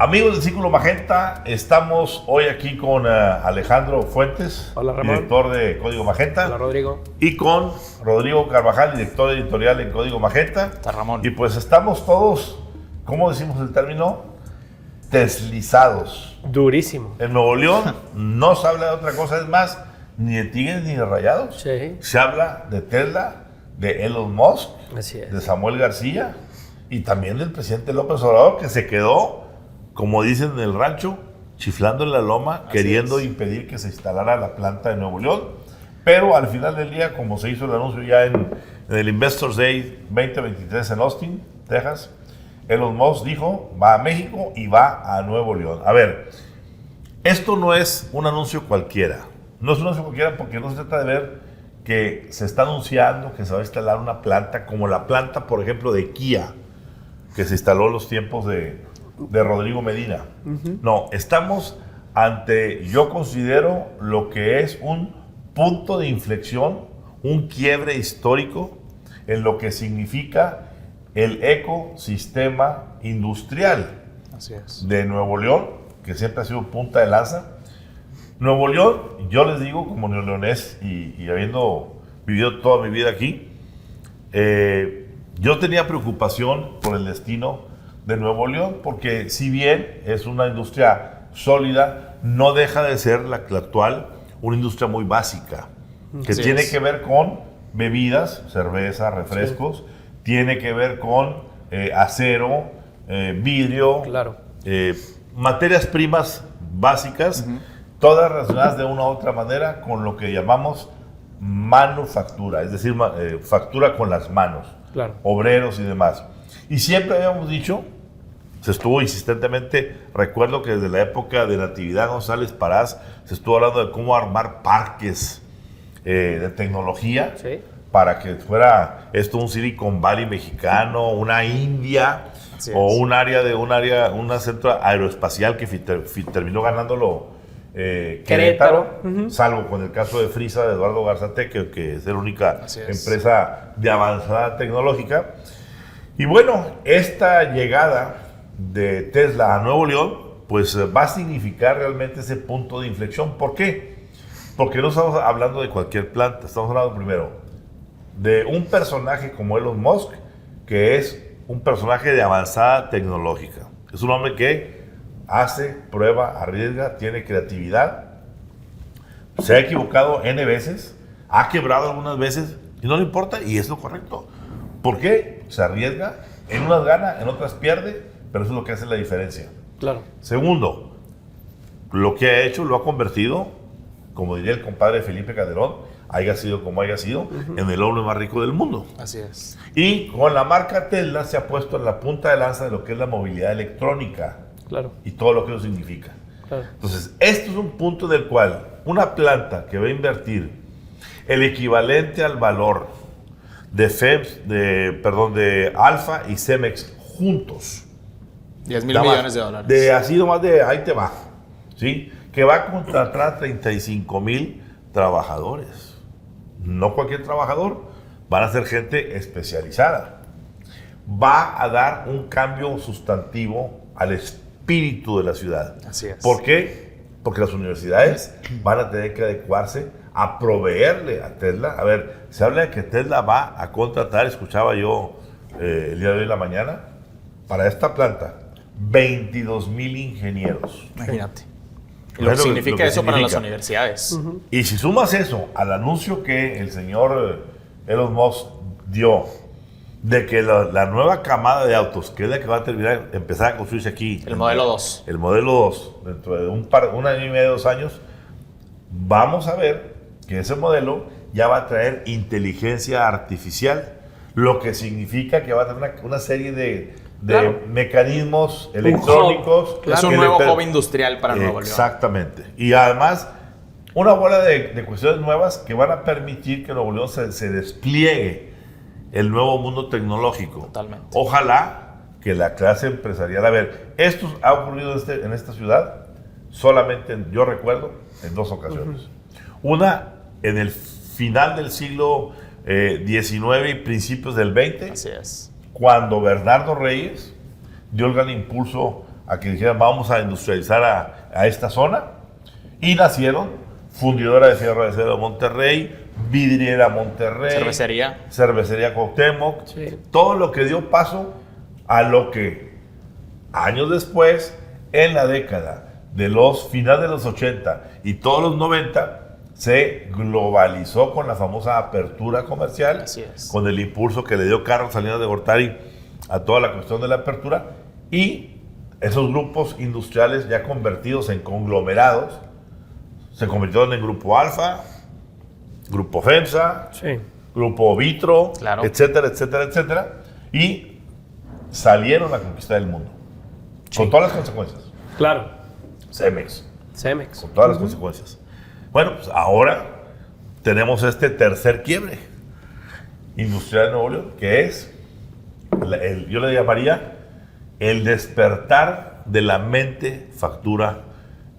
Amigos del Círculo Magenta, estamos hoy aquí con Alejandro Fuentes, hola, Ramón, director de Código Magenta. Hola, Rodrigo. Y con Rodrigo Carvajal, director editorial en Código Magenta. Está Ramón. Y pues estamos todos, ¿cómo decimos el término? Deslizados. Durísimo. En Nuevo León no se habla de otra cosa, es más, ni de Tigres ni de Rayados. Sí. Se habla de Tesla, de Elon Musk, Así es. de Samuel García y también del presidente López Obrador, que se quedó, como dicen en el rancho, chiflando en la loma, Así queriendo es. impedir que se instalara la planta de Nuevo León. Pero al final del día, como se hizo el anuncio ya en el Investors Day 2023 en Austin, Texas, Elon Musk dijo, va a México y va a Nuevo León. A ver, esto no es un anuncio cualquiera. No es un anuncio cualquiera porque no se trata de ver que se está anunciando que se va a instalar una planta como la planta, por ejemplo, de Kia, que se instaló en los tiempos de Rodrigo Medina. No, estamos ante, yo considero, lo que es un punto de inflexión, un quiebre histórico en lo que significa el ecosistema industrial Así es. de Nuevo León, que siempre ha sido punta de lanza. Nuevo León, yo les digo como neoleonés y habiendo vivido toda mi vida aquí, yo tenía preocupación por el destino de Nuevo León, porque si bien es una industria sólida, no deja de ser la actual una industria muy básica, que Así tiene es. que ver con bebidas, cerveza, refrescos, tiene que ver con acero, vidrio, Claro. materias primas básicas, todas relacionadas de una u otra manera con lo que llamamos manufactura, es decir, factura con las manos, Claro. obreros y demás. Y siempre habíamos dicho, se estuvo insistentemente, recuerdo que desde la época de Natividad González Parás, se estuvo hablando de cómo armar parques de tecnología, Sí. para que fuera esto un Silicon Valley mexicano, una India, Así o es. un centro aeroespacial que terminó ganándolo Querétaro, salvo con el caso de Frisa, de Eduardo Garzate, que es la única Así es. empresa de avanzada tecnológica. Y bueno, esta llegada de Tesla a Nuevo León, pues va a significar realmente ese punto de inflexión. ¿Por qué? Porque no estamos hablando de cualquier planta, estamos hablando primero de un personaje como Elon Musk, que es un personaje de avanzada tecnológica. Es un hombre que hace, prueba, arriesga, tiene creatividad, se ha equivocado N veces, ha quebrado algunas veces y no le importa, y es lo correcto. ¿Por qué? Se arriesga, en unas gana, en otras pierde, pero eso es lo que hace la diferencia. Claro. Segundo, lo que ha hecho lo ha convertido, como diría el compadre Felipe Calderón, haya sido como haya sido, en el hombre más rico del mundo. Así es. Y con la marca Tesla se ha puesto en la punta de lanza de lo que es la movilidad electrónica Claro. y todo lo que eso significa. Claro. Entonces, esto es un punto del cual una planta que va a invertir el equivalente al valor de Alfa y Cemex juntos, 10,000 nada más, millones de dólares. así nomás de ahí te va, ¿sí? Que va a contratar a 35,000 trabajadores. No cualquier trabajador, van a ser gente especializada. Va a dar un cambio sustantivo al espíritu de la ciudad. Así es. ¿Por qué? Porque las universidades van a tener que adecuarse a proveerle a Tesla. A ver, se habla de que Tesla va a contratar, escuchaba yo el día de hoy en la mañana, para esta planta, 22,000 ingenieros. Imagínate. Y Lo lo que que significa eso para las significa. universidades. Y si sumas eso al anuncio que el señor Elon Musk dio de que la nueva camada de autos, que es la que va a empezar a construirse aquí, El modelo 2. el modelo 2, dentro de un año y medio, 2 años, vamos a ver que ese modelo ya va a traer inteligencia artificial, lo que significa que va a tener una serie de Claro. mecanismos electrónicos. Es un que nuevo le hub industrial para Nuevo León. Exactamente. Y además, una bola de cuestiones nuevas que van a permitir que Nuevo León se despliegue el nuevo mundo tecnológico. Totalmente. Ojalá que la clase empresarial... A ver, esto ha ocurrido en esta ciudad solamente, yo recuerdo, en 2 ocasiones. Una, en el final del siglo XIX y principios del XX, Así es. cuando Bernardo Reyes dio el gran impulso a que dijeran vamos a industrializar a esta zona. Y nacieron Fundidora de Fierro de Acero de Monterrey, Vidriera Monterrey, Cervecería Cuauhtémoc, Sí. todo lo que dio paso a lo que años después, en la década de los finales de los 80 y todos los 90, se globalizó con la famosa apertura comercial, Así es. con el impulso que le dio Carlos Salinas de Gortari a toda la cuestión de la apertura, y esos grupos industriales ya convertidos en conglomerados se convirtieron en Grupo Alfa, Grupo FEMSA, Sí. Grupo Vitro, Claro. etcétera, etcétera, etcétera, y salieron a conquistar el mundo, con todas las consecuencias. Claro. Cemex, Cemex. con todas las consecuencias. Bueno, pues ahora tenemos este tercer quiebre industrial en Nuevo León, que es, yo le llamaría el despertar de la mente factura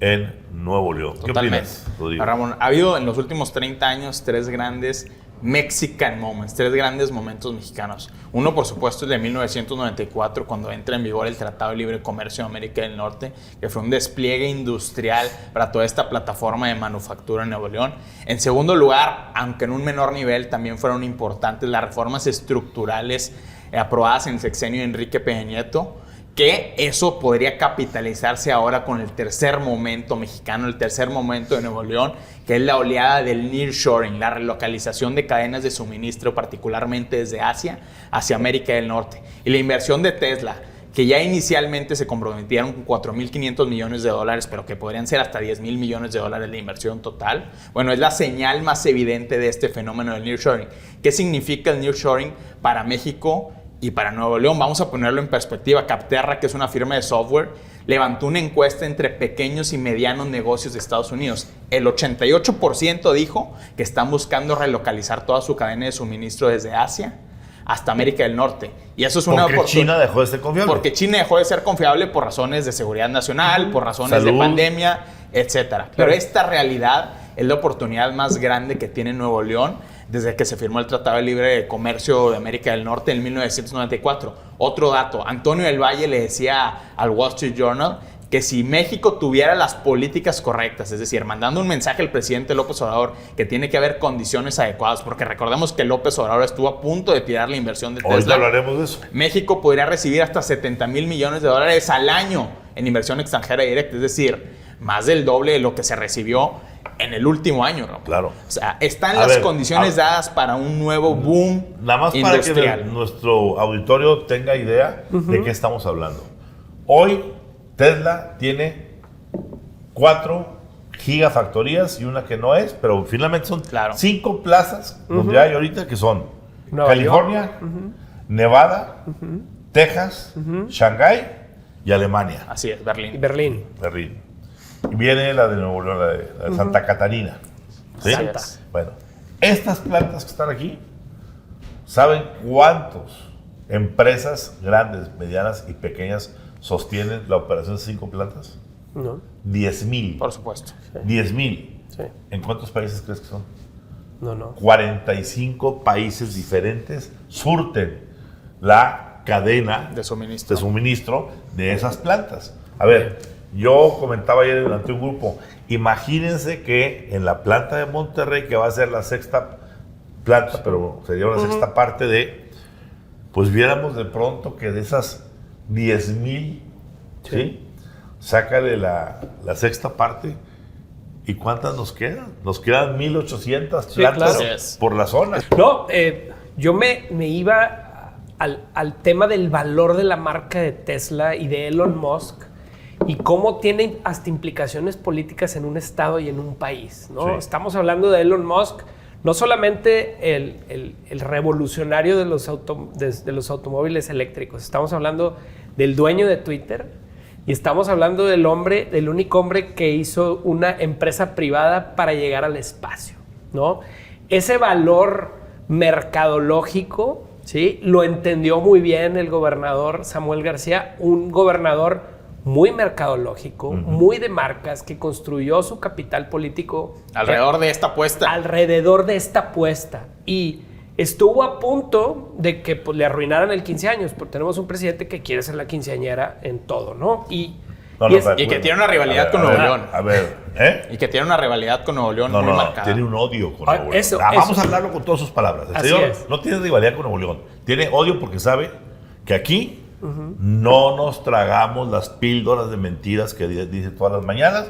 en Nuevo León. ¿Qué Totalmente. opinas, Rodrigo? Ramón, ha habido en los últimos 30 años 3 grandes Mexican moments, 3 grandes momentos mexicanos. Uno, por supuesto, es de 1994, cuando entra en vigor el Tratado de Libre Comercio de América del Norte, que fue un despliegue industrial para toda esta plataforma de manufactura en Nuevo León. En segundo lugar, aunque en un menor nivel, también fueron importantes las reformas estructurales aprobadas en el sexenio de Enrique Peña Nieto, que eso podría capitalizarse ahora con el tercer momento mexicano, el tercer momento de Nuevo León, que es la oleada del nearshoring, la relocalización de cadenas de suministro, particularmente desde Asia hacia América del Norte. Y la inversión de Tesla, que ya inicialmente se comprometieron con $4,500 millones, pero que podrían ser hasta $10,000 millones de inversión total. Bueno, es la señal más evidente de este fenómeno del nearshoring. ¿Qué significa el nearshoring para México y para Nuevo León? Vamos a ponerlo en perspectiva. Capterra, que es una firma de software, levantó una encuesta entre pequeños y medianos negocios de Estados Unidos. El 88% dijo que están buscando relocalizar toda su cadena de suministro desde Asia hasta América del Norte. Y eso es una Porque China dejó de ser confiable. Porque China dejó de ser confiable por razones de seguridad nacional, por razones de pandemia, etcétera. Pero esta realidad es la oportunidad más grande que tiene Nuevo León desde que se firmó el Tratado de Libre Comercio de América del Norte en 1994. Otro dato, Antonio del Valle le decía al Wall Street Journal que si México tuviera las políticas correctas, es decir, mandando un mensaje al presidente López Obrador que tiene que haber condiciones adecuadas, porque recordemos que López Obrador estuvo a punto de tirar la inversión de Tesla. Ahorita hablaremos de eso. México podría recibir hasta $70,000 millones al año en inversión extranjera directa, es decir, más del doble de lo que se recibió en el último año, ¿no? Claro. O sea, están las condiciones dadas para un nuevo boom nada más industrial. para que nuestro auditorio tenga idea de qué estamos hablando. Hoy Tesla tiene 4 gigafactorías y una que no es, pero finalmente son 5 plazas donde hay ahorita, que son Nueva California, Nevada, Texas, Shanghái y Alemania. Así es, Berlín. Y Berlín. Berlín. Y viene la de Nuevo León, la de Santa Catarina. ¿Sí? Así es. Bueno, estas plantas que están aquí, ¿saben cuántas empresas grandes, medianas y pequeñas sostienen la operación de 5 plantas? No. 10,000. Por supuesto. 10,000. Sí. ¿En cuántos países crees que son? No. 45 países diferentes surten la cadena De suministro. de suministro de esas plantas. A ver, yo comentaba ayer ante un grupo, imagínense que en la planta de Monterrey, que va a ser la 6ª planta, pero sería una 6ª parte de, pues viéramos de pronto que de esas 10,000, ¿sí? Sácale la 6ª parte. ¿Y cuántas nos quedan? Nos quedan 1,800 plantas claro. por la zona. No, yo me iba al tema del valor de la marca de Tesla y de Elon Musk y cómo tiene hasta implicaciones políticas en un estado y en un país, ¿no? Sí. Estamos hablando de Elon Musk, no solamente el revolucionario de los automóviles eléctricos, estamos hablando del dueño de Twitter. Y estamos hablando del único hombre que hizo una empresa privada para llegar al espacio, ¿no? Ese valor mercadológico, ¿sí? Lo entendió muy bien el gobernador Samuel García, un gobernador muy mercadológico, muy de marcas, que construyó su capital político Alrededor de esta apuesta. alrededor de esta apuesta. Y estuvo a punto de que pues, le arruinaran el 15 años, porque tenemos un presidente que quiere ser la quinceañera en todo, ¿no? Y que tiene una rivalidad con Nuevo León. A ver, Y que tiene una rivalidad con Nuevo León muy marcada. Tiene un odio con Nuevo León. Eso. Vamos a hablarlo con todas sus palabras. El Así señor es. no tiene rivalidad con Nuevo León. Tiene odio porque sabe que aquí no nos tragamos las píldoras de mentiras que dice todas las mañanas.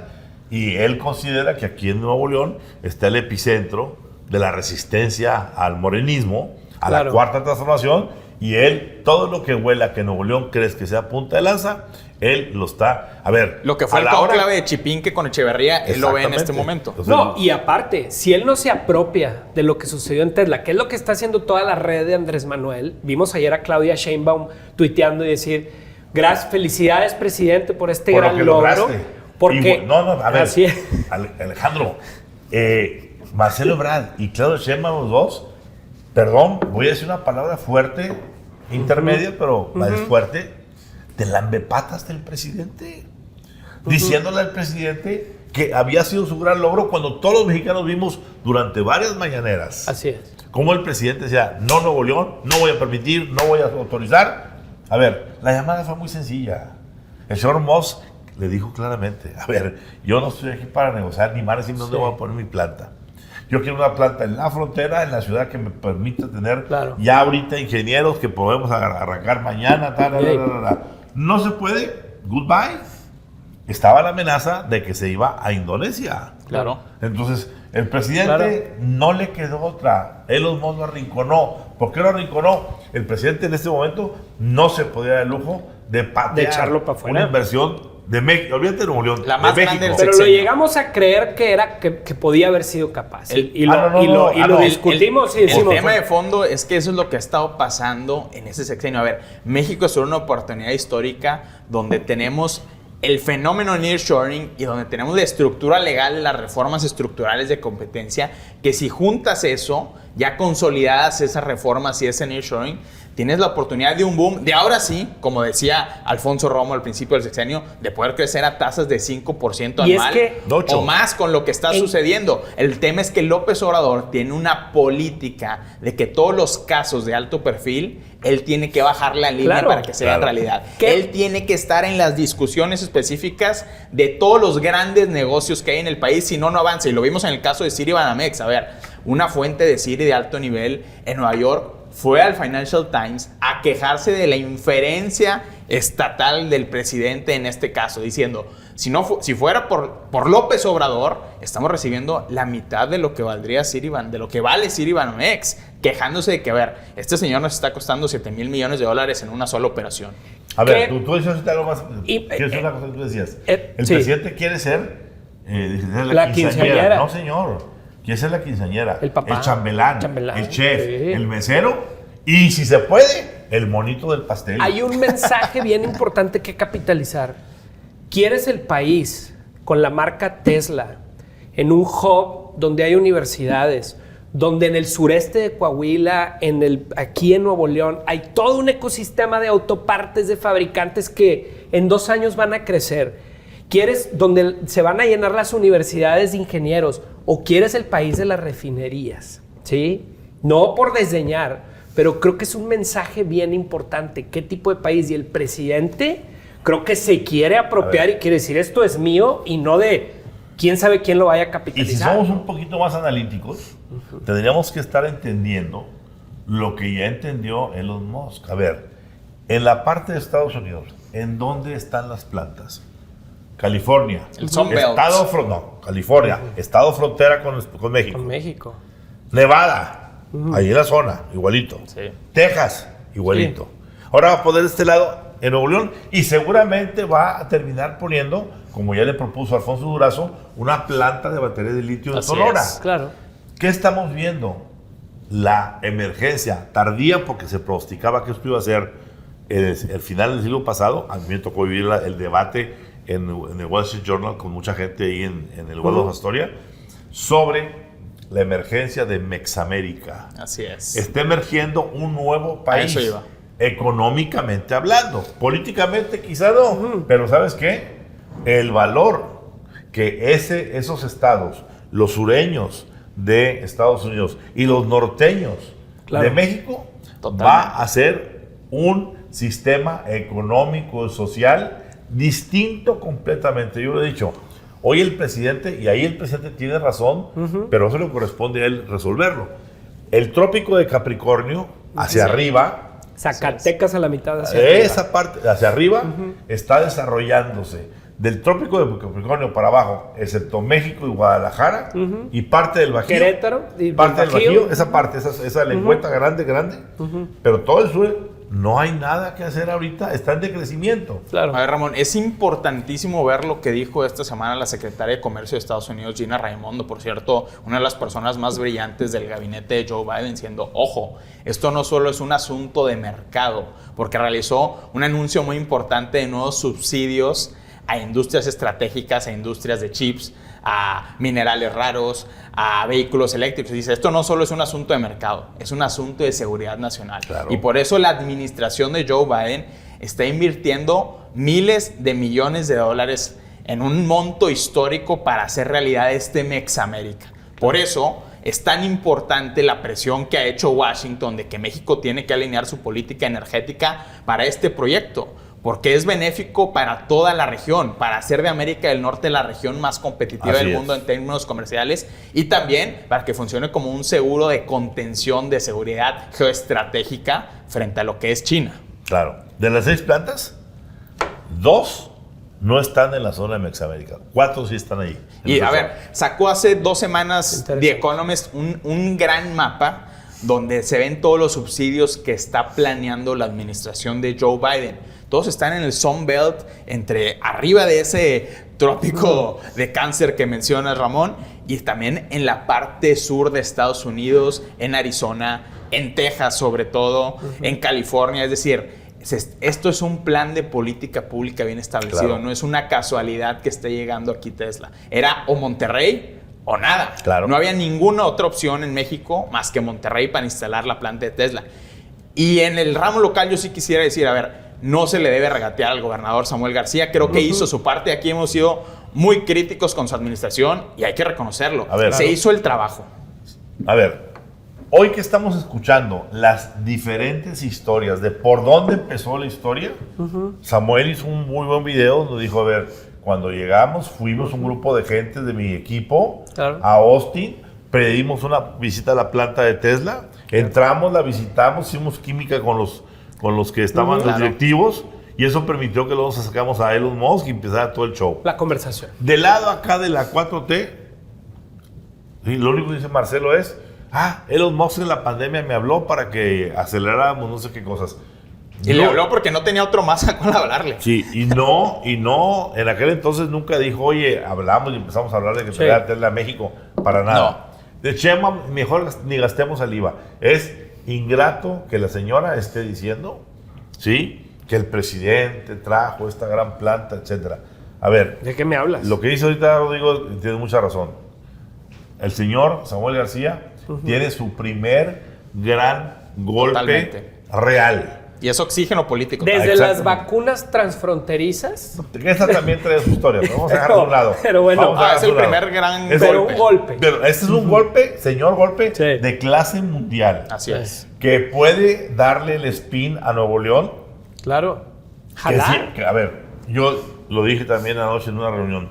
Y él considera que aquí en Nuevo León está el epicentro de la resistencia al morenismo, a la cuarta transformación. Y él, todo lo que huela que Nuevo León crees que sea punta de lanza, él lo está. A ver, lo que fue el conclave de Chipinque con Echeverría, él lo ve en este momento. Entonces, no, y aparte, si él no se apropia de lo que sucedió en Tesla, que es lo que está haciendo toda la red de Andrés Manuel, vimos ayer a Claudia Sheinbaum tuiteando y decir, gracias, felicidades, presidente, por este por lo gran que logro. lograste. Porque, a ver, así es. Alejandro, Marcelo Ebrard y Claudia Sheinbaum, los dos, perdón, voy a decir una palabra fuerte, intermedia, pero es fuerte, de lambepatas del presidente. Diciéndole al presidente que había sido su gran logro cuando todos los mexicanos vimos durante varias mañaneras. Así es. Como el presidente decía, no Nuevo León, no voy a permitir, no voy a autorizar. A ver, la llamada fue muy sencilla. El señor Musk le dijo claramente, a ver, yo no estoy aquí para negociar ni más decir dónde voy a poner mi planta. Yo quiero una planta en la frontera, en la ciudad que me permita tener ya ahorita ingenieros que podemos arrancar mañana. No se puede, goodbye. Estaba la amenaza de que se iba a Indonesia. Claro. Entonces, el presidente no le quedó otra. Elon Musk lo arrinconó. ¿Por qué lo arrinconó? El presidente en este momento no se podía dar el lujo de patear de echarlo para afuera. una inversión de México. Olvídate de Nuevo León. La más de grande México. del Pero lo llegamos a creer que podía haber sido capaz. Y lo discutimos y decimos... El tema de fondo es que eso es lo que ha estado pasando en ese sexenio. A ver, México es una oportunidad histórica donde tenemos el fenómeno nearshoring y donde tenemos la estructura legal, las reformas estructurales de competencia, que si juntas eso, ya consolidadas esas reformas y ese nearshoring, tienes la oportunidad de un boom, de ahora sí, como decía Alfonso Romo al principio del sexenio, de poder crecer a tasas de 5% anual o más con lo que está sucediendo. El tema es que López Obrador tiene una política de que todos los casos de alto perfil, él tiene que bajar la línea para que sea realidad. Él tiene que estar en las discusiones específicas de todos los grandes negocios que hay en el país, si no, no avanza. Y lo vimos en el caso de Citibanamex. A ver, una fuente de Citi de alto nivel en Nueva York fue al Financial Times a quejarse de la inferencia estatal del presidente en este caso, diciendo, si fuera por López Obrador, estamos recibiendo la mitad de lo que valdría de lo que vale Citibanamex, quejándose de que, a ver, este señor nos está costando $7,000 millones en una sola operación. A ver, tú decías algo más. Quiero decir una cosa que tú decías. El presidente quiere ser la quinceañera. No, señor. Quiere ser la quinceañera, el papá, el chambelán, el chef, el mesero y, si se puede, el monito del pastel. Hay un mensaje bien importante que capitalizar. ¿Quieres el país con la marca Tesla en un hub donde hay universidades, donde en el sureste de Coahuila, aquí en Nuevo León, hay todo un ecosistema de autopartes de fabricantes que en 2 años van a crecer? ¿Quieres donde se van a llenar las universidades de ingenieros? ¿O quieres el país de las refinerías? ¿Sí? No por desdeñar, pero creo que es un mensaje bien importante. ¿Qué tipo de país? Y el presidente creo que se quiere apropiar y quiere decir, esto es mío, y no de quién sabe quién lo vaya a capitalizar. Y si somos un poquito más analíticos, tendríamos que estar entendiendo lo que ya entendió Elon Musk. A ver, en la parte de Estados Unidos, ¿en dónde están las plantas? California. El Sun Belt. California. Estado frontera con México. Con México. Nevada. Ahí en la zona, igualito. Sí. Texas, igualito. Sí. Ahora va a poner de este lado en Nuevo León y seguramente va a terminar poniendo, como ya le propuso Alfonso Durazo, una planta de batería de litio en Sonora. Claro. ¿Qué estamos viendo? La emergencia tardía, porque se pronosticaba que esto iba a ser el final del siglo pasado. A mí me tocó vivir el debate en el Wall Street Journal con mucha gente ahí en el Wall of Astoria sobre la emergencia de Mexamérica. Así es. Está emergiendo un nuevo país, económicamente hablando. Políticamente quizá no, pero ¿sabes qué? El valor que esos estados, los sureños de Estados Unidos y los norteños Claro. de México Totalmente. va a ser un sistema económico y social distinto completamente. Yo lo he dicho, hoy el presidente, y ahí el presidente tiene razón, pero eso le corresponde a él resolverlo. El trópico de Capricornio, hacia arriba, Zacatecas a la mitad hacia esa arriba. parte hacia arriba está desarrollándose del trópico de Capricornio para abajo, excepto México y Guadalajara, y parte del Bajío. Querétaro y parte del Bajío. Bajío, esa parte, esa lengüeta grande, pero todo el sur no hay nada que hacer ahorita, está en decrecimiento. Claro. A ver, Ramón, es importantísimo ver lo que dijo esta semana la secretaria de Comercio de Estados Unidos, Gina Raimondo, por cierto, una de las personas más brillantes del gabinete de Joe Biden, diciendo, ojo, esto no solo es un asunto de mercado, porque realizó un anuncio muy importante de nuevos subsidios a industrias estratégicas, a industrias de chips, a minerales raros, a vehículos eléctricos. Dice, esto no solo es un asunto de mercado, es un asunto de seguridad nacional. Claro. Y por eso la administración de Joe Biden está invirtiendo miles de millones de dólares en un monto histórico para hacer realidad este Mex América. Por eso es tan importante la presión que ha hecho Washington de que México tiene que alinear su política energética para este proyecto, porque es benéfico para toda la región, para hacer de América del Norte la región más competitiva Así del es. mundo en términos comerciales, y también para que funcione como un seguro de contención de seguridad geoestratégica frente a lo que es China. Claro. De las 6 plantas, 2 no están en la zona de Mexamérica. 4 sí están ahí. Y a ver, sacó hace 2 semanas Interesante. The Economist un gran mapa donde se ven todos los subsidios que está planeando la administración de Joe Biden. Todos están en el Sun Belt, entre arriba de ese trópico de Cáncer que mencionas, Ramón, y también en la parte sur de Estados Unidos, en Arizona, en Texas sobre todo, en California. Es decir, esto es un plan de política pública bien establecido. Claro. No es una casualidad que esté llegando aquí Tesla. Era o Monterrey o nada. Claro. No había ninguna otra opción en México más que Monterrey para instalar la planta de Tesla. Y en el ramo local yo sí quisiera decir, a ver, no se le debe regatear al gobernador Samuel García. Creo que hizo su parte. Aquí hemos sido muy críticos con su administración y hay que reconocerlo. A ver, se hizo el trabajo. A ver, hoy que estamos escuchando las diferentes historias de por dónde empezó la historia, Samuel hizo un muy buen video donde dijo, a ver, cuando llegamos fuimos un grupo de gente de mi equipo Claro. a Austin, pedimos una visita a la planta de Tesla, entramos, la visitamos, hicimos química con los que estaban los Claro. directivos, y eso permitió que luego sacamos a Elon Musk y empezara todo el show. La conversación. Del lado acá de la 4T, y lo único que dice Marcelo es, Elon Musk en la pandemia me habló para que aceleráramos no sé qué cosas. Y le habló porque no tenía otro más a cuál hablarle. Sí, y no, en aquel entonces nunca dijo, oye, hablamos y empezamos a hablar de que Sí. traía Tesla a México, para nada. De Chema, mejor ni gastemos saliva. Es ingrato que la señora esté diciendo, ¿sí?, que el presidente trajo esta gran planta, etcétera. A ver, ¿De qué me hablas? lo que dice ahorita Rodrigo tiene mucha razón. El señor Samuel García tiene su primer gran golpe Totalmente. real. Y es oxígeno político. Desde las Exactamente. vacunas transfronterizas. Esta también trae su historia, pero vamos a dejarlo a un lado. Pero bueno, Vamos a dejarlo es a el un lado. primer gran Es- Pero un golpe. Pero este es un golpe, señor golpe, Sí. de clase mundial. Así es. Que puede darle el spin a Nuevo León. Claro. Que Jalar. sí, que, a ver, yo lo dije también anoche en una reunión.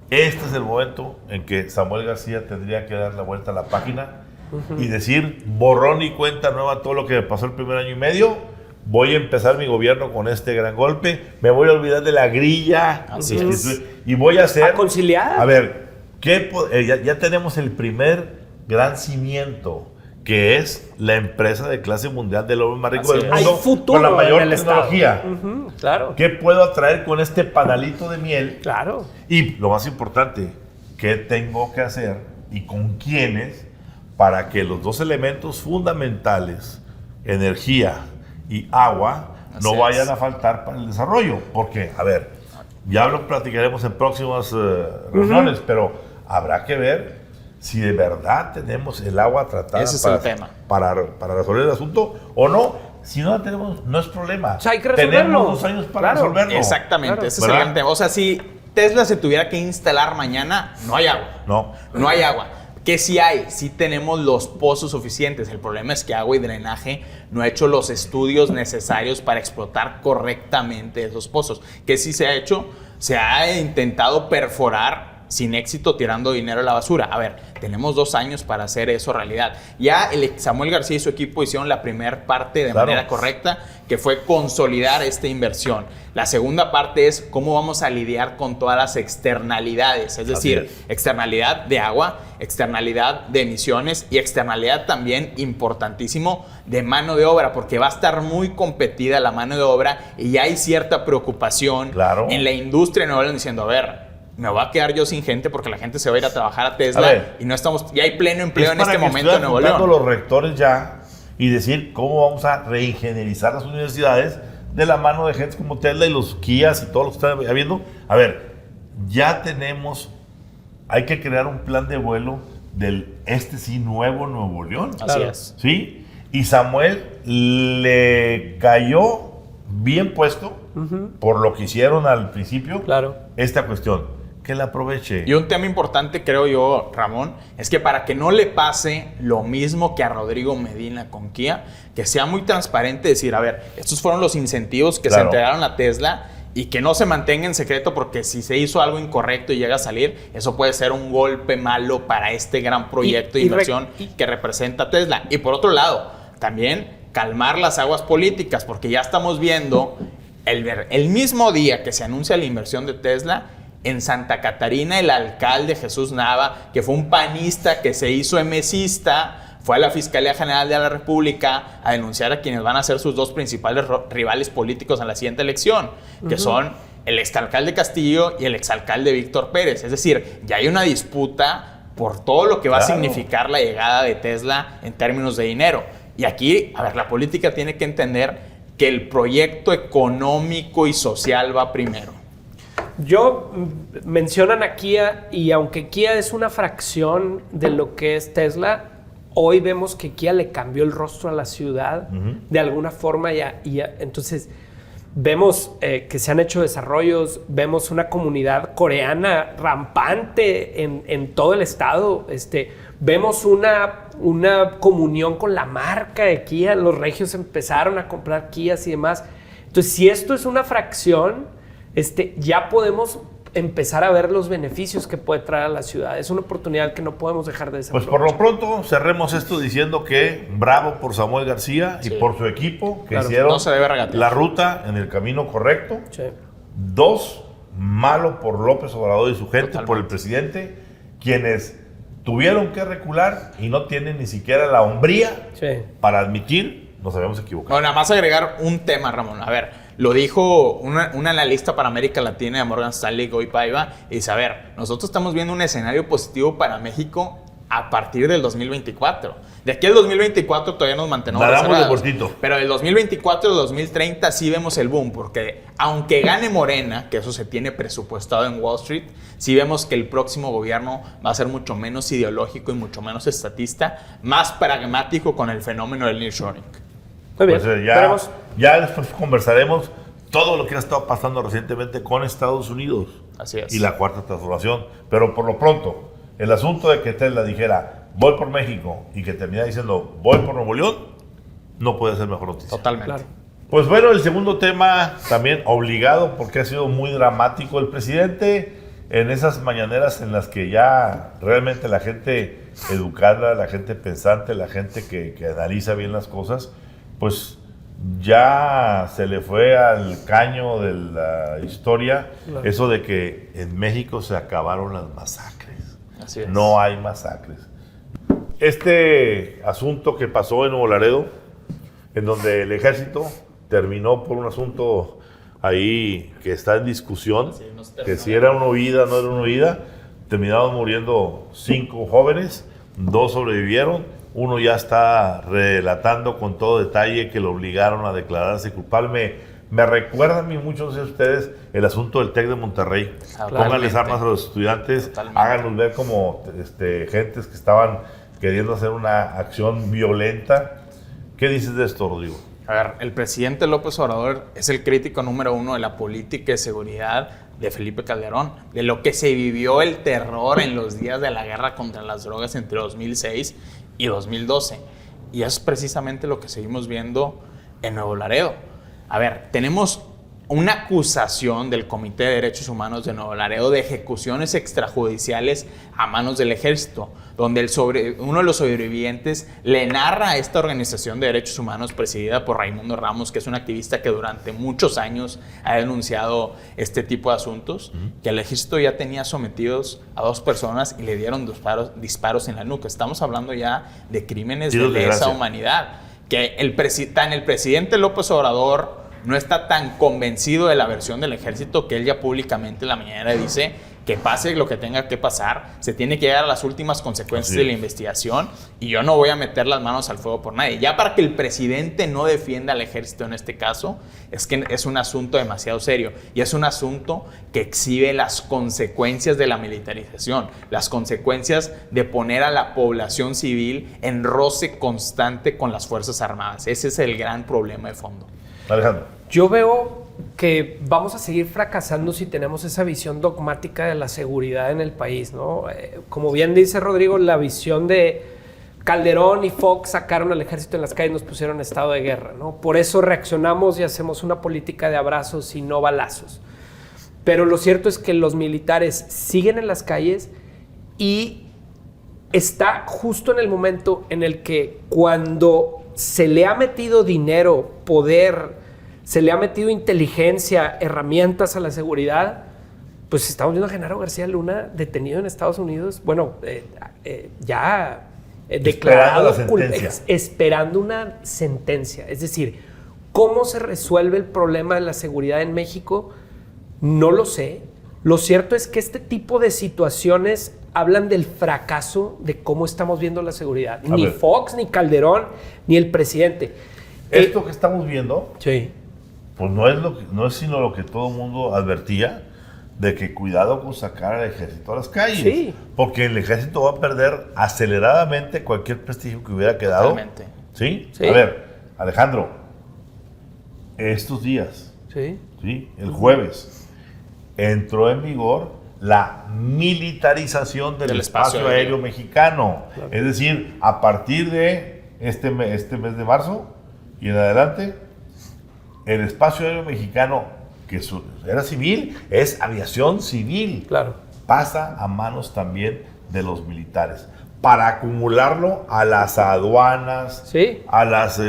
Este es el momento en que Samuel García tendría que dar la vuelta a la página y decir, borrón y cuenta nueva todo lo que me pasó el primer año y medio. Voy a empezar mi gobierno con este gran golpe. Me voy a olvidar de la grilla. Así es. Y voy a hacer... A conciliar. A ver, ya tenemos el primer gran cimiento, que es la empresa de clase mundial del hombre más rico Así del es. Hay mundo, futuro con la mayor en el Estado. tecnología. Claro. ¿Qué puedo atraer con este panalito de miel? Claro. Y lo más importante, ¿qué tengo que hacer y con quiénes para que los dos elementos fundamentales, energía y agua, Así no es. vayan a faltar para el desarrollo? Porque, a ver, ya lo platicaremos en próximas reuniones, pero habrá que ver si de verdad tenemos el agua tratada Ese es el tema. para resolver el asunto o no. Si no la tenemos, no es problema. O sea, hay que resolverlo. Tenemos 2 años para Claro. resolverlo. Exactamente, Claro. ese es el ¿Verdad? gran tema. O sea, si Tesla se tuviera que instalar mañana, no hay agua. No. No hay agua. Que sí tenemos los pozos suficientes. El problema es que Agua y Drenaje no ha hecho los estudios necesarios para explotar correctamente esos pozos. Que sí se ha hecho, se ha intentado perforar sin éxito tirando dinero a la basura. A ver, tenemos 2 años para hacer eso realidad. Ya Samuel García y su equipo hicieron la primera parte de manera correcta, que fue consolidar esta inversión. La segunda parte es cómo vamos a lidiar con todas las externalidades, es decir, externalidad de agua, externalidad de emisiones y externalidad también, importantísimo, de mano de obra, porque va a estar muy competida la mano de obra y ya hay cierta preocupación en la industria de Nuevo León diciendo, a ver, me voy a quedar yo sin gente porque la gente se va a ir a trabajar a Tesla y no estamos, ya hay pleno empleo en este momento en Nuevo León. Los rectores ya y decir cómo vamos a reingenierizar las universidades de la mano de gente como Tesla y los Kias y todos los que están habiendo. A ver, ya tenemos, hay que crear un plan de vuelo del nuevo Nuevo León. Así es. ¿Sí? Y Samuel le cayó bien puesto por lo que hicieron al principio esta cuestión. Que la aproveche. Y un tema importante, creo yo, Ramón, es que para que no le pase lo mismo que a Rodrigo Medina con Kia, que sea muy transparente, decir, a ver, estos fueron los incentivos que se entregaron a Tesla y que no se mantenga en secreto, porque si se hizo algo incorrecto y llega a salir, eso puede ser un golpe malo para este gran proyecto de inversión que representa Tesla. Y por otro lado, también calmar las aguas políticas, porque ya estamos viendo el mismo día que se anuncia la inversión de Tesla, en Santa Catarina, el alcalde Jesús Nava, que fue un panista que se hizo emesista, fue a la Fiscalía General de la República a denunciar a quienes van a ser sus 2 principales rivales políticos en la siguiente elección, que son el exalcalde Castillo y el exalcalde Víctor Pérez. Es decir, ya hay una disputa por todo lo que va a significar la llegada de Tesla en términos de dinero. Y aquí, a ver, la política tiene que entender que el proyecto económico y social va primero. Mencionan a Kia, y aunque Kia es una fracción de lo que es Tesla, hoy vemos que Kia le cambió el rostro a la ciudad de alguna forma entonces vemos que se han hecho desarrollos, vemos una comunidad coreana rampante en todo el estado, vemos una comunión con la marca de Kia, los regios empezaron a comprar Kias y demás. Entonces, si esto es una fracción, ya podemos empezar a ver los beneficios que puede traer a la ciudad. Es una oportunidad que no podemos dejar de desaprovechar. Pues por lo pronto cerremos esto diciendo que bravo por Samuel García y por su equipo que hicieron la ruta en el camino correcto. 2, malo por López Obrador y su gente, por el presidente, quienes tuvieron que recular y no tienen ni siquiera la hombría para admitir nos habíamos equivocado. Bueno, nada más agregar un tema, Ramón. A ver, lo dijo un analista para América Latina de Morgan Stanley, Goy Paiva, y dice, a ver, nosotros estamos viendo un escenario positivo para México a partir del 2024. De aquí al 2024 todavía nos mantenemos reservados. Pero del 2024 al 2030 sí vemos el boom, porque aunque gane Morena, que eso se tiene presupuestado en Wall Street, sí vemos que el próximo gobierno va a ser mucho menos ideológico y mucho menos estatista, más pragmático con el fenómeno del nearshoring. Muy bien, pues ya después conversaremos todo lo que ha estado pasando recientemente con Estados Unidos. Así es. Y la cuarta transformación. Pero por lo pronto, el asunto de que Tesla dijera voy por México y que termina diciendo voy por Nuevo León, no puede ser mejor noticia. Totalmente. Claro. Pues bueno, el segundo tema también obligado porque ha sido muy dramático. El presidente en esas mañaneras en las que ya realmente la gente educada, la gente pensante, la gente que analiza bien las cosas, pues ya se le fue al caño de la historia eso de que en México se acabaron las masacres. Así es. No hay masacres. Este asunto que pasó en Nuevo Laredo, en donde el ejército terminó por un asunto ahí que está en discusión, que si era una huida o no era una huida, terminaron muriendo 5 jóvenes, 2 sobrevivieron. Uno ya está relatando con todo detalle que lo obligaron a declararse culpable. Me recuerda a mí muchos de ustedes el asunto del TEC de Monterrey. Pónganles armas a los estudiantes, háganlos ver como gentes que estaban queriendo hacer una acción violenta. ¿Qué dices de esto, Rodrigo? A ver, el presidente López Obrador es el crítico número 1 de la política de seguridad de Felipe Calderón, de lo que se vivió el terror en los días de la guerra contra las drogas entre 2006 y 2012. Y es precisamente lo que seguimos viendo en Nuevo Laredo. A ver, tenemos una acusación del Comité de Derechos Humanos de Nuevo Laredo de ejecuciones extrajudiciales a manos del ejército, donde uno de los sobrevivientes le narra a esta organización de derechos humanos presidida por Raimundo Ramos, que es un activista que durante muchos años ha denunciado este tipo de asuntos, que el ejército ya tenía sometidos a 2 personas y le dieron disparos en la nuca. Estamos hablando ya de crímenes de lesa humanidad, que el presidente López Obrador no está tan convencido de la versión del ejército que él ya públicamente en la mañana dice que pase lo que tenga que pasar, se tiene que llegar a las últimas consecuencias de la investigación y yo no voy a meter las manos al fuego por nadie. Ya para que el presidente no defienda al ejército en este caso, es que es un asunto demasiado serio y es un asunto que exhibe las consecuencias de la militarización, las consecuencias de poner a la población civil en roce constante con las Fuerzas Armadas. Ese es el gran problema de fondo. Alejandro. Yo veo que vamos a seguir fracasando si tenemos esa visión dogmática de la seguridad en el país, ¿no? Como bien dice Rodrigo, la visión de Calderón y Fox sacaron al ejército en las calles y nos pusieron en estado de guerra, ¿no? Por eso reaccionamos y hacemos una política de abrazos y no balazos. Pero lo cierto es que los militares siguen en las calles y está justo en el momento en el que cuando se le ha metido dinero, poder, se le ha metido inteligencia, herramientas a la seguridad, pues estamos viendo a Genaro García Luna detenido en Estados Unidos, bueno, ya declarado esperando una sentencia. Es decir, ¿cómo se resuelve el problema de la seguridad en México? No lo sé. Lo cierto es que este tipo de situaciones hablan del fracaso de cómo estamos viendo la seguridad. Ni Fox, ni Calderón, ni el presidente. Esto que estamos viendo, sí, pues no es sino lo que todo el mundo advertía, de que cuidado con sacar al ejército a las calles. Sí. Porque el ejército va a perder aceleradamente cualquier prestigio que hubiera quedado. Totalmente. ¿Sí? Sí. A ver, Alejandro, estos días, sí, el jueves, entró en vigor la militarización del espacio aéreo mexicano. Claro. Es decir, a partir de este mes de marzo y en adelante, el espacio aéreo mexicano, que era civil, es aviación civil. Claro. Pasa a manos también de los militares para acumularlo a las aduanas, sí, a las...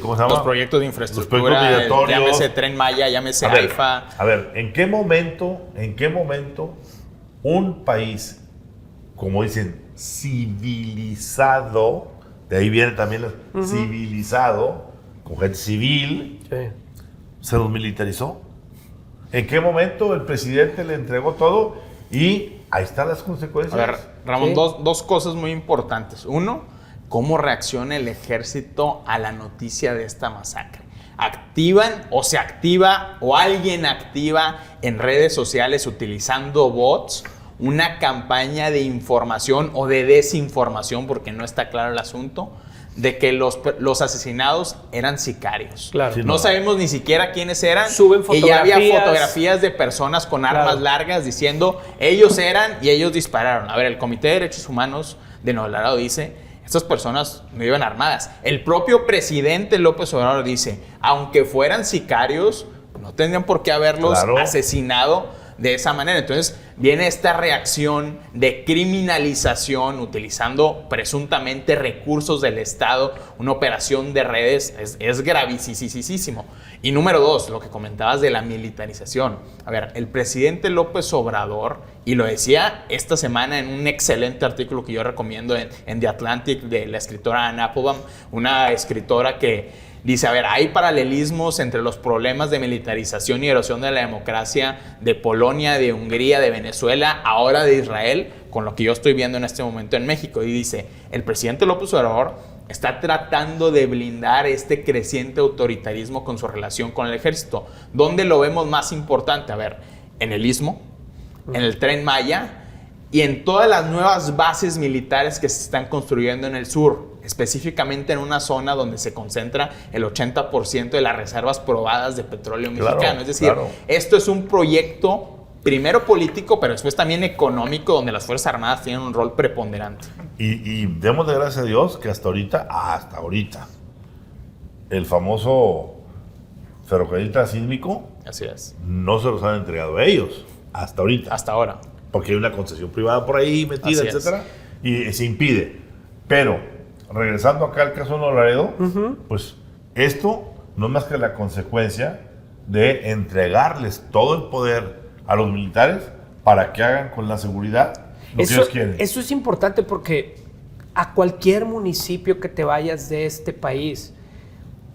¿cómo se llama? Los proyectos de infraestructura, llámese Tren Maya, llámese AIFA. A ver, ¿en qué momento un país, como dicen, civilizado, de ahí viene también civilizado, con gente civil, sí, se los militarizó? ¿En qué momento el presidente le entregó todo? Y ahí están las consecuencias. A ver, Ramón, sí, dos cosas muy importantes. Uno, ¿cómo reacciona el ejército a la noticia de esta masacre? ¿Activan o se activa o alguien activa en redes sociales utilizando bots una campaña de información o de desinformación, porque no está claro el asunto, de que los asesinados eran sicarios? Claro. Sí, no sabemos ni siquiera quiénes eran. Suben y ya había fotografías. fotografías de personas con armas Claro. largas diciendo ellos eran y ellos dispararon. A ver, el Comité de Derechos Humanos de Nuevo Laredo dice: estas personas no iban armadas. El propio presidente López Obrador dice: aunque fueran sicarios, no tendrían por qué haberlos asesinado de esa manera. Entonces viene esta reacción de criminalización utilizando presuntamente recursos del Estado, una operación de redes. Es gravísimo. Y número 2, lo que comentabas de la militarización. A ver, el presidente López Obrador, y lo decía esta semana en un excelente artículo que yo recomiendo en The Atlantic, de la escritora Anne Applebaum, una escritora que dice: a ver, hay paralelismos entre los problemas de militarización y erosión de la democracia de Polonia, de Hungría, de Venezuela, ahora de Israel, con lo que yo estoy viendo en este momento en México. Y dice: el presidente López Obrador está tratando de blindar este creciente autoritarismo con su relación con el ejército. ¿Dónde lo vemos más importante? A ver, en el Istmo, en el Tren Maya y en todas las nuevas bases militares que se están construyendo en el sur. específicamente en una zona donde se concentra el 80% de las reservas probadas de petróleo Claro, mexicano. Es decir, claro. esto es un proyecto primero político, pero después también económico, donde las Fuerzas Armadas tienen un rol preponderante. Y démosle gracias a Dios que hasta ahorita, el famoso ferrocarril transísmico Así es. no se los han entregado a ellos, hasta ahorita. Hasta ahora. Porque hay una concesión privada por ahí metida, Así es. etcétera, y se impide. Pero, regresando acá al caso de Nuevo Laredo, pues esto no es más que la consecuencia de entregarles todo el poder a los militares para que hagan con la seguridad lo que ellos quieren. Eso es importante porque a cualquier municipio que te vayas de este país,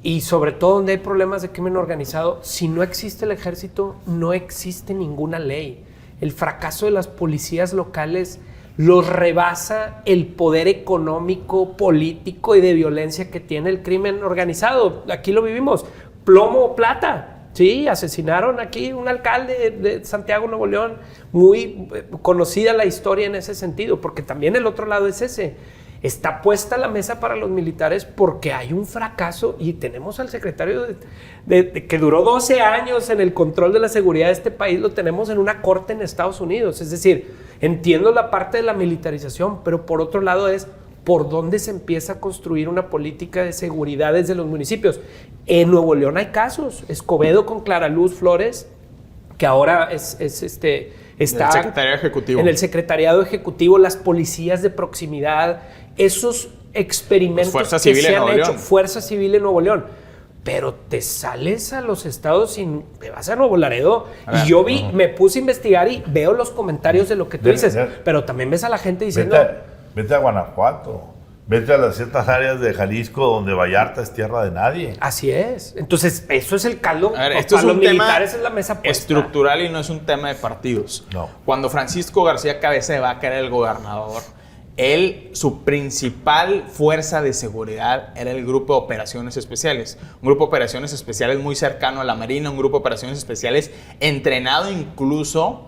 y sobre todo donde hay problemas de crimen organizado, si no existe el ejército, no existe ninguna ley. El fracaso de las policías locales los rebasa el poder económico, político y de violencia que tiene el crimen organizado. Aquí lo vivimos. Plomo o plata. Sí, asesinaron aquí un alcalde de Santiago, Nuevo León. Muy conocida la historia en ese sentido, porque también el otro lado es ese. Está puesta la mesa para los militares porque hay un fracaso y tenemos al secretario que duró 12 años en el control de la seguridad de este país, lo tenemos en una corte en Estados Unidos. Es decir, entiendo la parte de la militarización, pero por otro lado es por dónde se empieza a construir una política de seguridad desde los municipios. En Nuevo León hay casos. Escobedo con Clara Luz Flores, que ahora está el secretariado ejecutivo. En el secretariado ejecutivo, las policías de proximidad, esos experimentos Fuerza que Civil se en han Nuevo hecho, León. Fuerza Civil en Nuevo León. Pero te sales a los estados y te vas a Nuevo Laredo. Y yo me puse a investigar y veo los comentarios de lo que tú dices. Pero también ves a la gente diciendo... Vete a Guanajuato. Vete a las ciertas áreas de Jalisco donde Vallarta es tierra de nadie. Así es. Entonces, eso es el caldo. A ver, esto para es los un tema militares es la mesa puesta. estructural y no es un tema de partidos. No. Cuando Francisco García Cabeza de Vaca era el gobernador, su principal fuerza de seguridad era el Grupo de Operaciones Especiales. Un grupo de operaciones especiales muy cercano a la Marina, un grupo de operaciones especiales entrenado incluso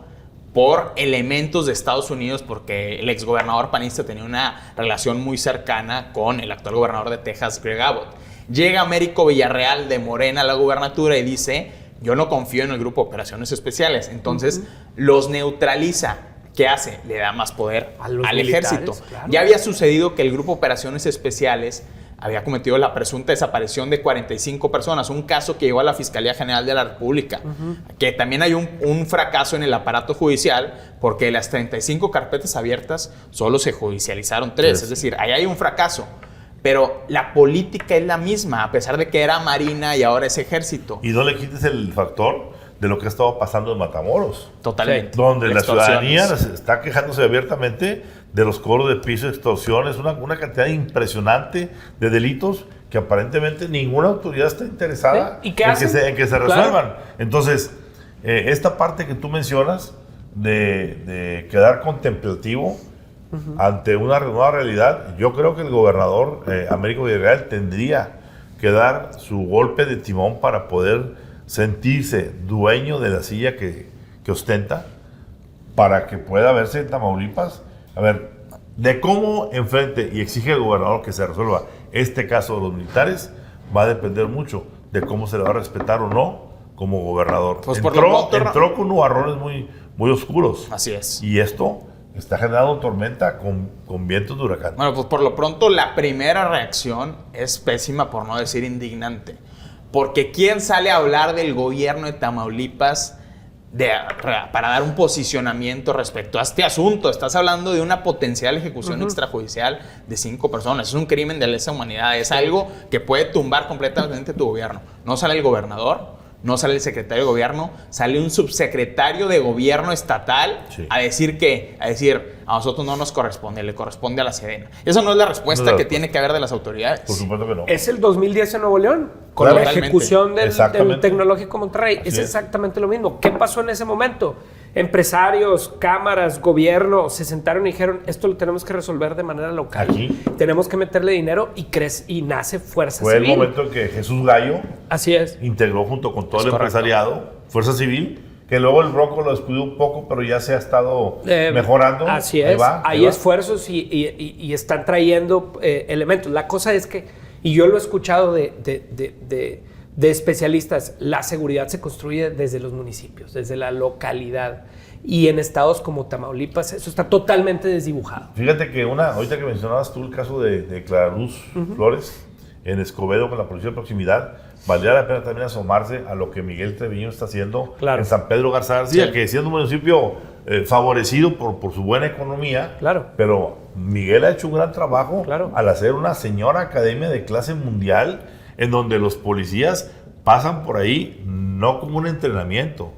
por elementos de Estados Unidos, porque el exgobernador panista tenía una relación muy cercana con el actual gobernador de Texas, Greg Abbott. Llega Américo Villarreal de Morena a la gubernatura y dice: yo no confío en el Grupo de Operaciones Especiales. Entonces los neutraliza. ¿Qué hace? Le da más poder al ejército. Claro. Ya había sucedido que el Grupo de Operaciones Especiales había cometido la presunta desaparición de 45 personas, un caso que llegó a la Fiscalía General de la República, que también hay un fracaso en el aparato judicial, porque de las 35 carpetas abiertas solo se judicializaron 3, Sí. es decir, ahí hay un fracaso. Pero la política es la misma, a pesar de que era Marina y ahora es Ejército. Y no le quites el factor de lo que ha estado pasando en Matamoros. Totalmente. Donde la Extorsiones. ciudadanía está quejándose abiertamente de los cobros de piso, extorsiones, una cantidad impresionante de delitos que aparentemente ninguna autoridad está interesada ¿Sí? ¿Y qué hacen? en que se Claro. resuelvan. Entonces, esta parte que tú mencionas de quedar contemplativo ante una nueva realidad, yo creo que el gobernador Américo Villarreal tendría que dar su golpe de timón para poder sentirse dueño de la silla que ostenta, para que pueda verse en Tamaulipas. A ver, de cómo enfrente y exige el gobernador que se resuelva este caso de los militares, va a depender mucho de cómo se le va a respetar o no como gobernador. Pues por lo pronto, entró con nubarrones muy oscuros. Así es. Y esto está generando tormenta con vientos de huracán. Bueno, pues por lo pronto la primera reacción es pésima, por no decir indignante. Porque ¿quién sale a hablar del gobierno de Tamaulipas para dar un posicionamiento respecto a este asunto? Estás hablando de una potencial ejecución extrajudicial de 5 personas. Es un crimen de lesa humanidad. Es algo que puede tumbar completamente tu gobierno. No sale el gobernador, no sale el secretario de gobierno, sale un subsecretario de gobierno estatal a decir a nosotros no nos corresponde, le corresponde a la Sedena. Esa no es la respuesta que tiene que haber de las autoridades. Por supuesto que no. Es el 2010 en Nuevo León, con Claro. la ejecución del Exactamente. Tecnológico Monterrey. Así Es es. exactamente lo mismo. ¿Qué pasó en ese momento? Empresarios, cámaras, gobierno se sentaron y dijeron: esto lo tenemos que resolver de manera local. Aquí. Tenemos que meterle dinero y nace Fuerza Fue Civil. el momento en que Jesús Gallo Así es. integró junto con todo Es el correcto. empresariado, Fuerza Civil, que luego el Bronco lo descuidó un poco, pero ya se ha estado mejorando. Así es, hay esfuerzos y están trayendo elementos. La cosa es que, y yo lo he escuchado de especialistas, la seguridad se construye desde los municipios, desde la localidad. Y en estados como Tamaulipas eso está totalmente desdibujado. Fíjate que ahorita que mencionabas tú el caso de Clara Luz Flores en Escobedo con la policía de proximidad, valdría la pena también asomarse a lo que Miguel Treviño está haciendo en San Pedro Garza García, que siendo un municipio favorecido por su buena economía, pero Miguel ha hecho un gran trabajo al hacer una señora academia de clase mundial en donde los policías pasan por ahí no como un entrenamiento,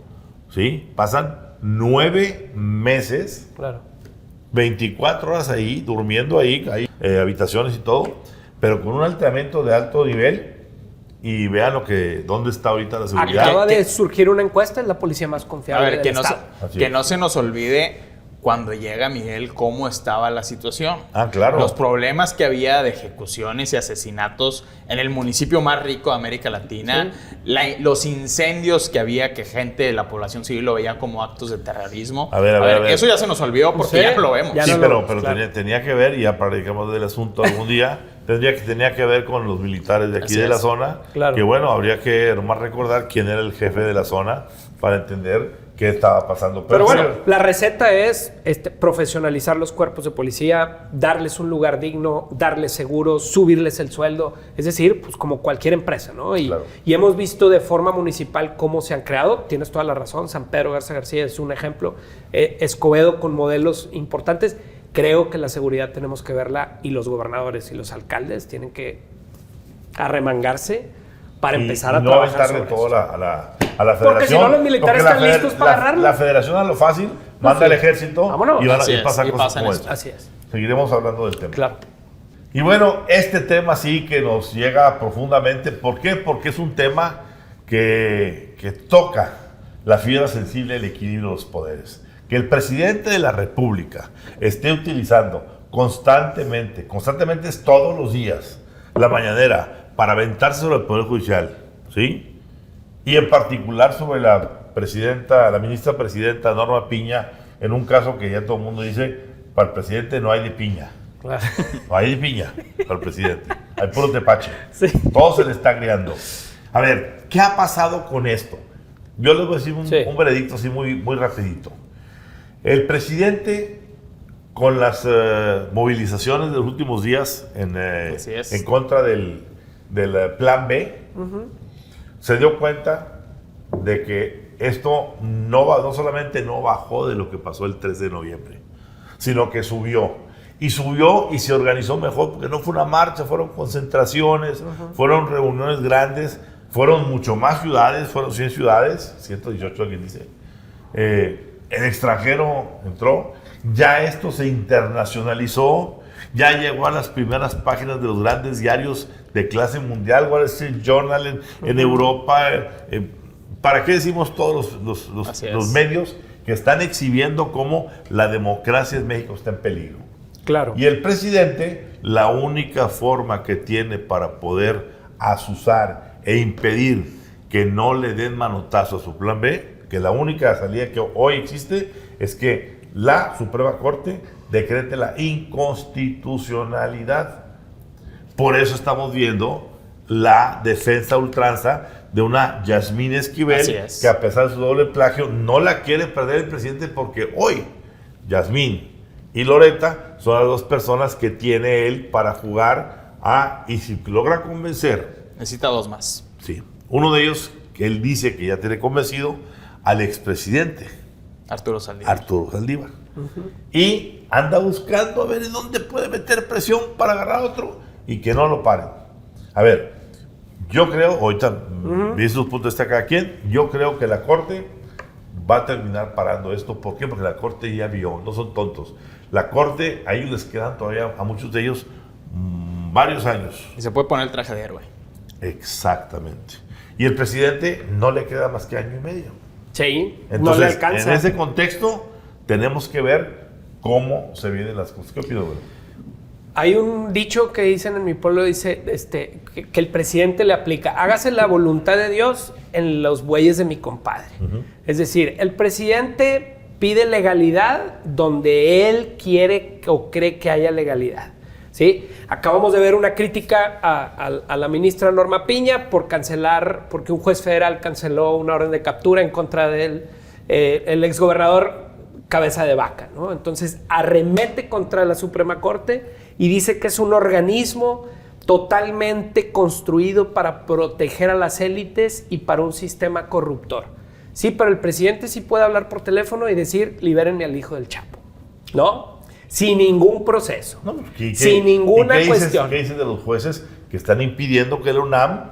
¿sí? Pasan 9 meses, 24 horas ahí, durmiendo ahí, habitaciones y todo, pero con un entrenamiento de alto nivel. Y vean dónde está ahorita la seguridad. Acaba de surgir una encuesta, es la policía más confiable del estado. Que no se nos olvide cuando llega Miguel cómo estaba la situación. Claro. Los problemas que había de ejecuciones y asesinatos en el municipio más rico de América Latina, los incendios que había, que gente de la población civil lo veía como actos de terrorismo. A ver. Eso ya se nos olvidó porque ya lo vemos. Pero tenía que ver, y ya platicamos del asunto algún día, tenía que ver con los militares de aquí de la zona, que bueno, habría que nomás recordar quién era el jefe de la zona para entender qué estaba pasando. Pero bueno, la receta es profesionalizar los cuerpos de policía, darles un lugar digno, darles seguros, subirles el sueldo, es decir, pues como cualquier empresa, ¿no? Y hemos visto de forma municipal cómo se han creado, tienes toda la razón, San Pedro Garza García es un ejemplo, Escobedo con modelos importantes. Creo que la seguridad tenemos que verla y los gobernadores y los alcaldes tienen que arremangarse para empezar a trabajar sobre eso. No aventarle todo a la federación. Porque si no los militares están listos para agarrarlo. La federación a lo fácil manda al ejército y pasan cosas como esta. Así es. Seguiremos hablando del tema. Claro. Y bueno, este tema sí que nos llega profundamente. ¿Por qué? Porque es un tema que toca la fibra sensible del equilibrio de los poderes. Que el presidente de la República esté utilizando constantemente es todos los días, la mañanera, para aventarse sobre el Poder Judicial, ¿sí? Y en particular sobre la ministra presidenta Norma Piña, en un caso que ya todo el mundo dice, para el presidente no hay de piña. Claro. No hay de piña para el presidente, hay puro tepache. Sí. Todo se le está agriando. A ver, ¿qué ha pasado con esto? Yo les voy a decir un veredicto así muy, muy rapidito. El presidente, con las movilizaciones de los últimos días en contra del Plan B, se dio cuenta de que esto no solamente no bajó de lo que pasó el 3 de noviembre, sino que subió. Y se organizó mejor, porque no fue una marcha, fueron concentraciones, fueron reuniones grandes, fueron mucho más ciudades, fueron 100 ciudades, 118 alguien dice. El extranjero entró, ya esto se internacionalizó, ya llegó a las primeras páginas de los grandes diarios de clase mundial, Wall Street Journal en Europa. ¿Para qué decimos todos los medios que están exhibiendo cómo la democracia en México está en peligro? Claro. Y el presidente, la única forma que tiene para poder azuzar e impedir que no le den manotazo a su plan B, que la única salida que hoy existe es que la Suprema Corte decrete la inconstitucionalidad. Por eso estamos viendo la defensa a ultranza de una Yasmín Esquivel, que a pesar de su doble plagio no la quiere perder el presidente, porque hoy Yasmín y Loreta son las dos personas que tiene él para jugar y si logra convencer. Necesita dos más. Sí. Uno de ellos, que él dice que ya tiene convencido, al expresidente Arturo Saldívar. Y anda buscando a ver en dónde puede meter presión para agarrar a otro y que no lo paren. A ver, yo creo, ahorita vi sus puntos de cada quien, yo creo que la Corte va a terminar parando esto. ¿Por qué? Porque la Corte ya vio, no son tontos. La Corte, a ellos les quedan todavía, a muchos de ellos, varios años. Y se puede poner el traje de héroe. Exactamente. Y el presidente no le queda más que año y medio. Sí, entonces, no le alcanza. En ese contexto, tenemos que ver cómo se vienen las cosas. ¿Qué opino, güey? Hay un dicho que dicen en mi pueblo, dice que el presidente le aplica, hágase la voluntad de Dios en los bueyes de mi compadre. Es decir, el presidente pide legalidad donde él quiere o cree que haya legalidad. ¿Sí? Acabamos de ver una crítica a la ministra Norma Piña porque un juez federal canceló una orden de captura en contra del el exgobernador Cabeza de Vaca, ¿no? Entonces arremete contra la Suprema Corte y dice que es un organismo totalmente construido para proteger a las élites y para un sistema corruptor. Sí, pero el presidente sí puede hablar por teléfono y decir, libérenme al hijo del Chapo, ¿no? Sin ningún proceso, No, sin ninguna cuestión. ¿Qué dicen de los jueces que están impidiendo que el UNAM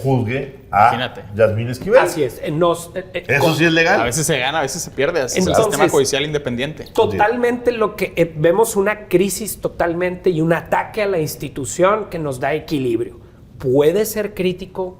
juzgue a Yasmín Esquivel? Así es. ¿Eso sí es legal? A veces se gana, a veces se pierde. Es el Entonces, sistema judicial independiente. Totalmente lo que vemos una crisis totalmente y un ataque a la institución que nos da equilibrio. Puede ser crítico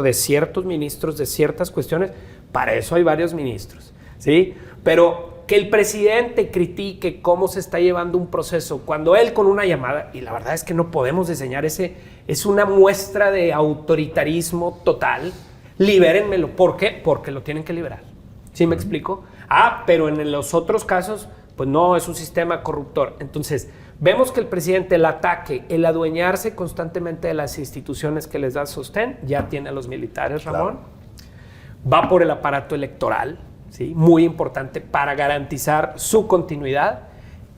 de ciertos ministros, de ciertas cuestiones. Para eso hay varios ministros, ¿sí? Pero que el presidente critique cómo se está llevando un proceso cuando él con una llamada, y la verdad es que no podemos diseñar es una muestra de autoritarismo total. Libérenmelo. ¿Por qué? Porque lo tienen que liberar. ¿Sí me explico? Pero en los otros casos, pues no, es un sistema corruptor. Entonces, vemos que el presidente, el ataque, el adueñarse constantemente de las instituciones que les dan sostén, ya tiene a los militares, Ramón. Claro. Va por el aparato electoral, ¿sí? Muy importante para garantizar su continuidad,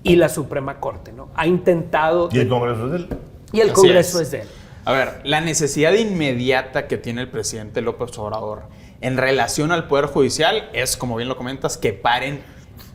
y la Suprema Corte, ¿no? Ha intentado... ¿Y el Congreso es de él? Y el Congreso es de él. A ver, la necesidad inmediata que tiene el presidente López Obrador en relación al Poder Judicial es, como bien lo comentas, que paren,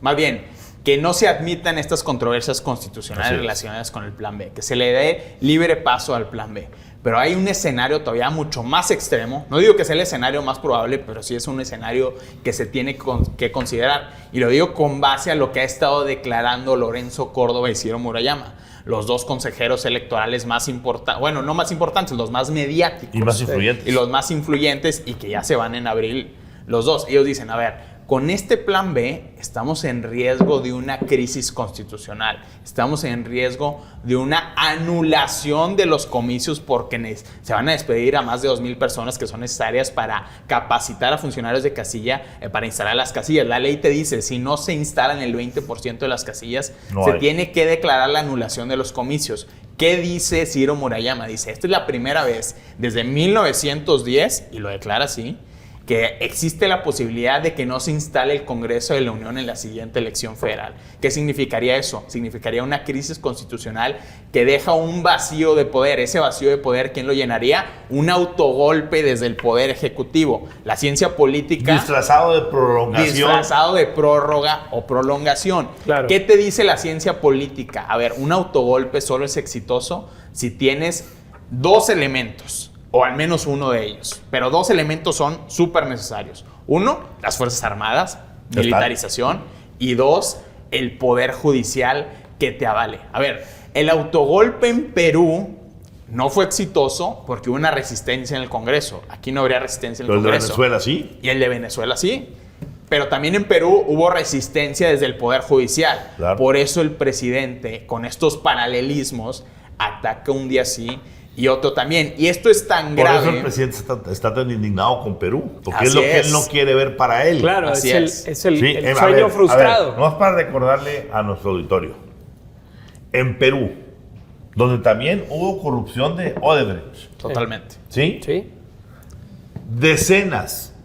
más bien, que no se admitan estas controversias constitucionales relacionadas con el Plan B, que se le dé libre paso al Plan B. Pero hay un escenario todavía mucho más extremo. No digo que sea el escenario más probable, pero sí es un escenario que se tiene que considerar. Y lo digo con base a lo que ha estado declarando Lorenzo Córdoba y Ciro Murayama, los dos consejeros electorales más importantes, bueno, no más importantes, los más mediáticos. Y más influyentes. Y los más influyentes, y que ya se van en abril los dos. Ellos dicen, a ver, con este Plan B estamos en riesgo de una crisis constitucional, estamos en riesgo de una anulación de los comicios porque se van a despedir a más de 2,000 personas que son necesarias para capacitar a funcionarios de casilla para instalar las casillas. La ley te dice, si no se instalan el 20% de las casillas, tiene que declarar la anulación de los comicios. ¿Qué dice Ciro Murayama? Dice, esta es la primera vez desde 1910, y lo declara así, que existe la posibilidad de que no se instale el Congreso de la Unión en la siguiente elección federal. ¿Qué significaría eso? Significaría una crisis constitucional que deja un vacío de poder. Ese vacío de poder, ¿quién lo llenaría? Un autogolpe desde el Poder Ejecutivo. La ciencia política... Disfrazado de prolongación. Disfrazado de prórroga o prolongación. Claro. ¿Qué te dice la ciencia política? A ver, un autogolpe solo es exitoso si tienes dos elementos, o al menos uno de ellos. Pero dos elementos son súper necesarios. Uno, las Fuerzas Armadas, militarización. Y dos, el Poder Judicial que te avale. A ver, el autogolpe en Perú no fue exitoso porque hubo una resistencia en el Congreso. Aquí no habría resistencia en el Congreso. ¿El de Venezuela sí? Y el de Venezuela sí. Pero también en Perú hubo resistencia desde el Poder Judicial. Claro. Por eso el presidente, con estos paralelismos, ataca un día sí y otro también. Y esto es tan grave. Por eso el presidente está tan indignado con Perú. Porque Así es lo que él no quiere ver para él. Claro, Así es el Sí, sueño frustrado. No es para recordarle a nuestro auditorio. En Perú, donde también hubo corrupción de Odebrecht. Totalmente. ¿Sí? Sí. Decenas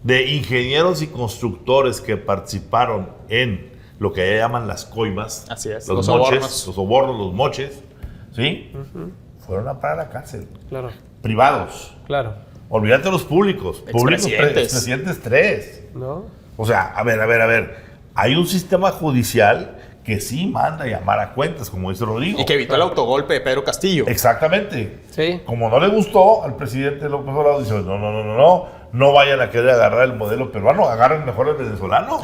de ingenieros y constructores que participaron en lo que allá llaman las coimas. Así es. Los moches, los sobornos, los moches. ¿Sí? Fueron a parar a la cárcel. Claro. Privados. Claro. Olvídate de los públicos. Expresidentes. Expresidentes 3. ¿No? O sea, a ver. Hay un sistema judicial que sí manda a llamar a cuentas, como dice Rodrigo. Y que evitó el autogolpe de Pedro Castillo. Exactamente. Sí. Como no le gustó al presidente López Obrador, dice, no vayan a querer agarrar el modelo peruano, agarren mejor el venezolano.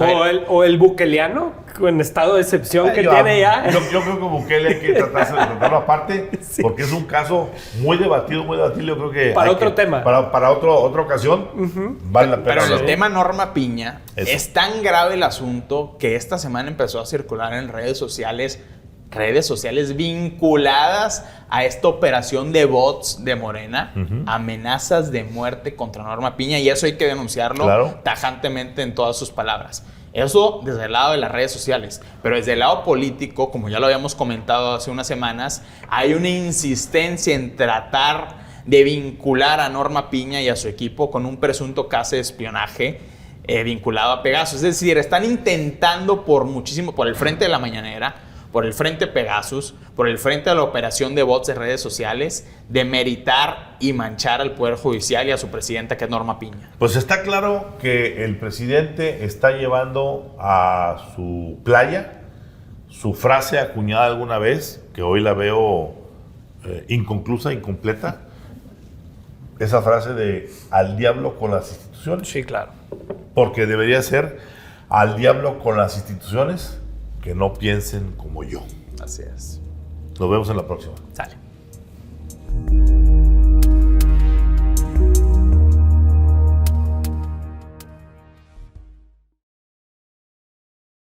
O el buqueliano, en estado de excepción que tiene ya. Yo creo que Bukele hay que tratarlo aparte, Sí. porque es un caso muy debatido, yo creo que... Para otro tema. Para otra ocasión, vale la pena. Pero en el hablarlo. tema Norma Piña, Eso. es tan grave el asunto que esta semana empezó a circular en redes sociales redes sociales vinculadas a esta operación de bots de Morena, amenazas de muerte contra Norma Piña, y eso hay que denunciarlo tajantemente en todas sus palabras. Eso desde el lado de las redes sociales, pero desde el lado político, como ya lo habíamos comentado hace unas semanas, hay una insistencia en tratar de vincular a Norma Piña y a su equipo con un presunto caso de espionaje vinculado a Pegasus. Es decir, están intentando por el frente de la mañanera, por el frente Pegasus, por el frente de la operación de bots de redes sociales, demeritar y manchar al Poder Judicial y a su presidenta, que es Norma Piña. Pues está claro que el presidente está llevando a su playa su frase acuñada alguna vez, que hoy la veo inconclusa, incompleta. Esa frase de al diablo con las instituciones. Sí, claro. Porque debería ser al diablo con las instituciones que no piensen como yo. Así es. Nos vemos en la próxima. Sale.